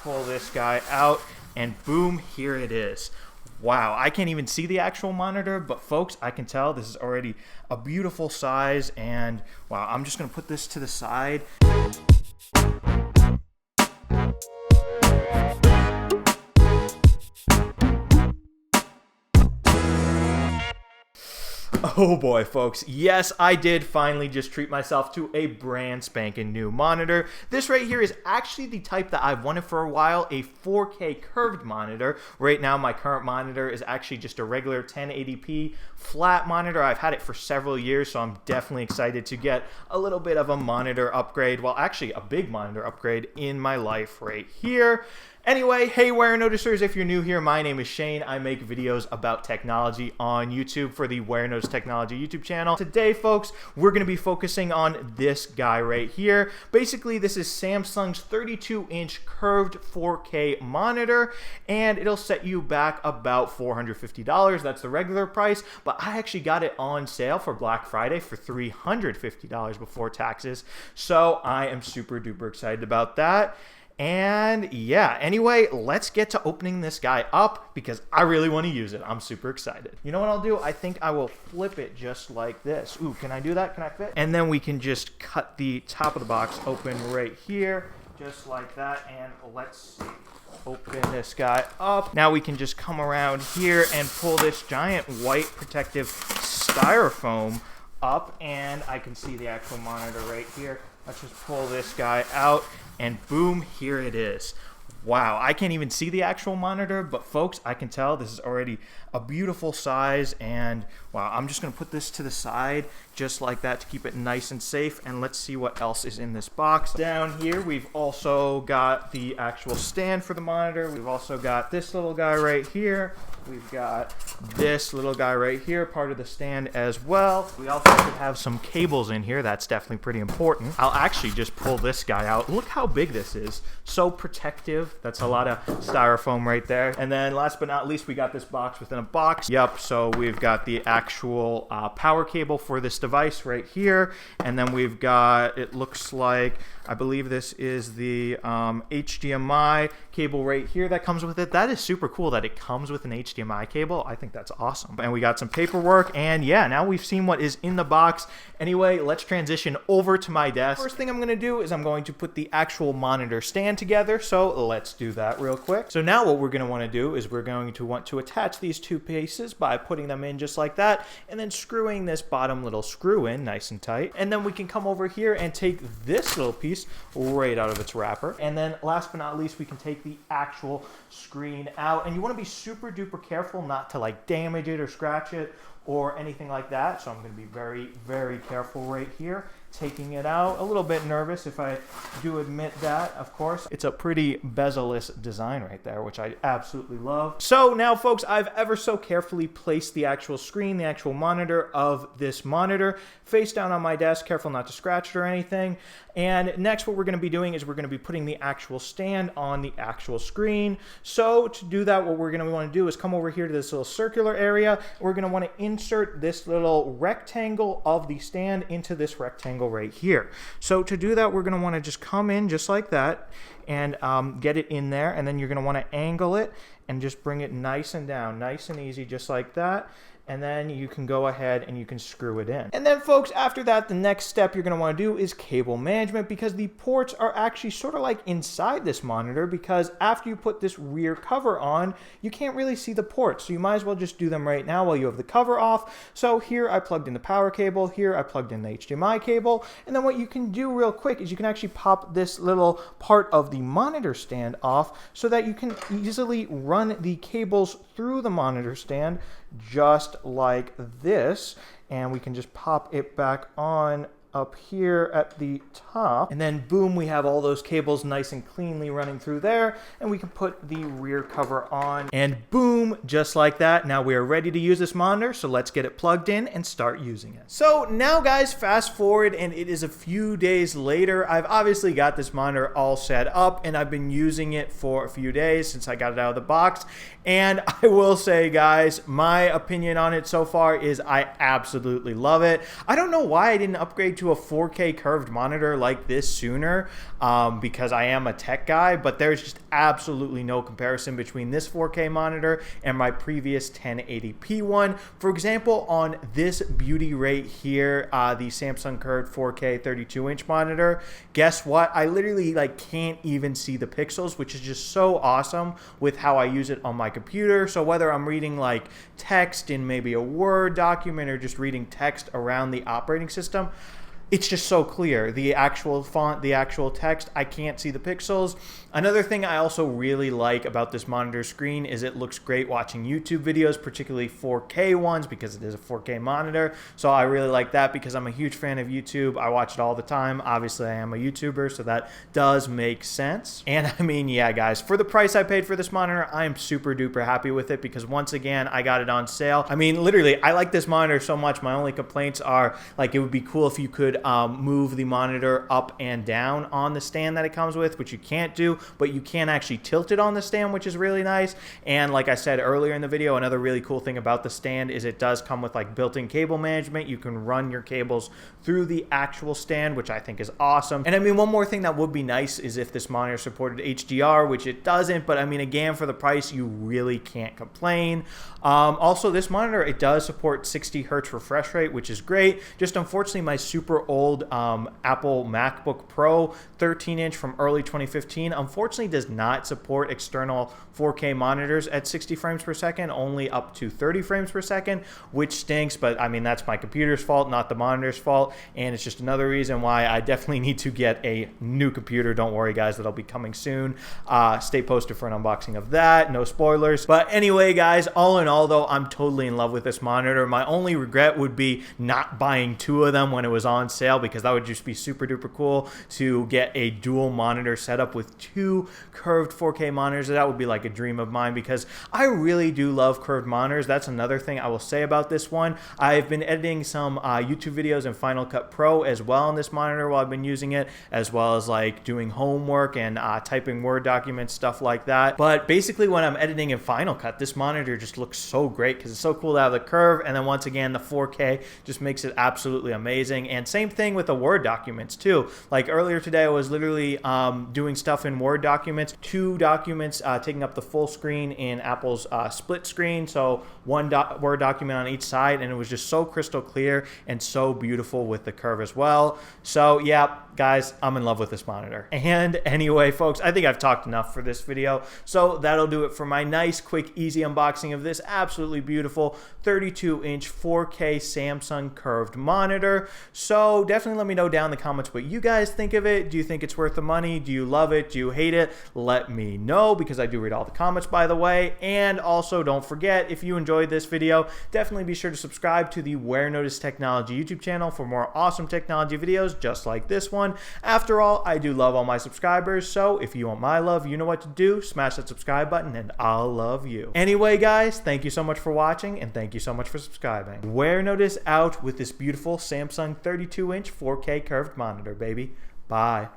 pull this guy out, and boom, here it is. Wow, I can't even see the actual monitor, but folks, I can tell this is already a beautiful size, and wow, I'm just gonna put this to the side. Oh boy, folks. Yes, I did finally just treat myself to a brand spanking new monitor. This right here is actually the type that I've wanted for a while, a 4K curved monitor. Right now, my current monitor is actually just a regular 1080p flat monitor. I've had it for several years, so I'm definitely excited to get a little bit of a monitor upgrade, well, actually a big monitor upgrade in my life right here. Anyway, hey Warenoticers, if you're new here, my name is Shane. I make videos about technology on YouTube for the Warenotice Technology YouTube channel. Today, folks, we're going to be focusing on this guy right here. Basically, this is Samsung's 32-inch curved 4K monitor, and it'll set you back about $450. That's the regular price, but I actually got it on sale for Black Friday for $350 before taxes, so I am super duper excited about that. And yeah, anyway, let's get to opening this guy up because I really want to use it. I'm super excited. You know what I'll do? I think I will flip it just like this. Ooh, can I do that? Can I fit? And then we can just cut the top of the box open right here, just like that. And let's see. Open this guy up. Now we can just come around here and pull this giant white protective styrofoam up, and I can see the actual monitor right here. Let's just pull this guy out, and boom, here it is. Wow, I can't even see the actual monitor, but folks, I can tell this is already a beautiful size, and wow, I'm just gonna put this to the side just like that to keep it nice and safe, and let's see what else is in this box. Down here, we've also got the actual stand for the monitor. We've also got this little guy right here. We've got this little guy right here, part of the stand as well. We also should have some cables in here. That's definitely pretty important. I'll actually just pull this guy out. Look how big this is. So protective. That's a lot of styrofoam right there. And then last but not least, we got this box within a box. Yep, so we've got the actual power cable for this device right here. And then we've got, it looks like, I believe this is the HDMI cable right here that comes with it. That is super cool that it comes with an HDMI cable. I think that's awesome. And we got some paperwork, and yeah, now we've seen what is in the box. Anyway, let's transition over to my desk. First thing I'm gonna do is I'm going to put the actual monitor stand together, so let's do that real quick. So now what we're gonna wanna do is we're going to want to attach these two pieces by putting them in just like that, and then screwing this bottom little screw in nice and tight. And then we can come over here and take this little piece right out of its wrapper. And then last but not least, we can take the actual screen out, and you want to be super duper careful not to like damage it or scratch it or anything like that. So I'm going to be very, very careful right here, taking it out. A little bit nervous, if I do admit that, of course. It's a pretty bezel-less design right there, which I absolutely love. So now, folks, I've ever so carefully placed the actual screen, the actual monitor of this monitor, face down on my desk, careful not to scratch it or anything. And next, what we're gonna be doing is we're gonna be putting the actual stand on the actual screen. So to do that, what we're gonna wanna do is come over here to this little circular area. We're gonna wanna insert this little rectangle of the stand into this rectangle right here. So to do that, we're going to want to just come in just like that and get it in there, and then you're going to want to angle it and just bring it nice and down, nice and easy, just like that. And then you can go ahead and you can screw it in. And then, folks, after that, the next step you're going to want to do is cable management, because the ports are actually sort of like inside this monitor, because after you put this rear cover on, you can't really see the ports. So you might as well just do them right now while you have the cover off. So here I plugged in the power cable, here I plugged in the HDMI cable, and then what you can do real quick is you can actually pop this little part of the monitor stand off so that you can easily run the cables through the monitor stand just like this, and we can just pop it back on up here at the top, and then boom, we have all those cables nice and cleanly running through there, and we can put the rear cover on, and boom, just like that. Now we are ready to use this monitor, so let's get it plugged in and start using it. So now, guys, fast forward, and it is a few days later. I've obviously got this monitor all set up, and I've been using it for a few days since I got it out of the box, and I will say, guys, my opinion on it so far is I absolutely love it. I don't know why I didn't upgrade to into a 4K curved monitor like this sooner because I am a tech guy, but there's just absolutely no comparison between this 4K monitor and my previous 1080p one. For example, on this beauty right here, the Samsung Curved 4K 32-inch monitor, guess what? I literally like can't even see the pixels, which is just so awesome with how I use it on my computer. So whether I'm reading like text in maybe a Word document or just reading text around the operating system, it's just so clear. The actual font, the actual text, I can't see the pixels. Another thing I also really like about this monitor screen is it looks great watching YouTube videos, particularly 4K ones, because it is a 4K monitor. So I really like that because I'm a huge fan of YouTube. I watch it all the time. Obviously, I am a YouTuber, so that does make sense. And I mean, yeah, guys, for the price I paid for this monitor, I am super duper happy with it because once again, I got it on sale. I mean, literally, I like this monitor so much. My only complaints are like it would be cool if you could move the monitor up and down on the stand that it comes with, which you can't do, but you can actually tilt it on the stand, which is really nice. And like I said earlier in the video, another really cool thing about the stand is it does come with like built-in cable management. You can run your cables through the actual stand, which I think is awesome. And I mean, one more thing that would be nice is if this monitor supported HDR, which it doesn't, but I mean, again, for the price, you really can't complain. Also, this monitor, it does support 60 hertz refresh rate, which is great. Just unfortunately, my super old Apple MacBook Pro 13-inch from early 2015 unfortunately does not support external 4K monitors at 60 frames per second, only up to 30 frames per second, which stinks, but I mean, that's my computer's fault, not the monitor's fault, and it's just another reason why I definitely need to get a new computer. Don't worry, guys, that'll be coming soon. Stay posted for an unboxing of that. No spoilers. But anyway, guys, all in all, though, I'm totally in love with this monitor. My only regret would be not buying two of them when it was on sale, because that would just be super duper cool to get a dual monitor setup with two curved 4K monitors. That would be like a dream of mine because I really do love curved monitors. That's another thing I will say about this one. I've been editing some YouTube videos in Final Cut Pro as well on this monitor while I've been using it, as well as like doing homework and typing Word documents, stuff like that. But basically when I'm editing in Final Cut, this monitor just looks so great because it's so cool to have the curve, and then once again the 4K just makes it absolutely amazing. And same thing with the Word documents too. Like earlier today I was literally doing stuff in Word documents, two documents taking up the full screen in Apple's split screen, so one Word document on each side, and it was just so crystal clear and so beautiful with the curve as well. So yeah, guys, I'm in love with this monitor. And anyway, folks, I think I've talked enough for this video, so that'll do it for my nice, quick, easy unboxing of this absolutely beautiful 32-inch 4K Samsung curved monitor. So definitely let me know down in the comments what you guys think of it. Do you think it's worth the money? Do you love it? Do you hate it? Let me know, because I do read all the comments, by the way. And also, don't forget, if you enjoyed this video, definitely be sure to subscribe to the Warenotice Technology YouTube channel for more awesome technology videos just like this one. After all, I do love all my subscribers, so if you want my love, you know what to do. Smash that subscribe button and I'll love you. Anyway, guys, thank you so much for watching, and thank you so much for subscribing. Warenotice out with this beautiful Samsung 32-inch 4K curved monitor, baby. Bye.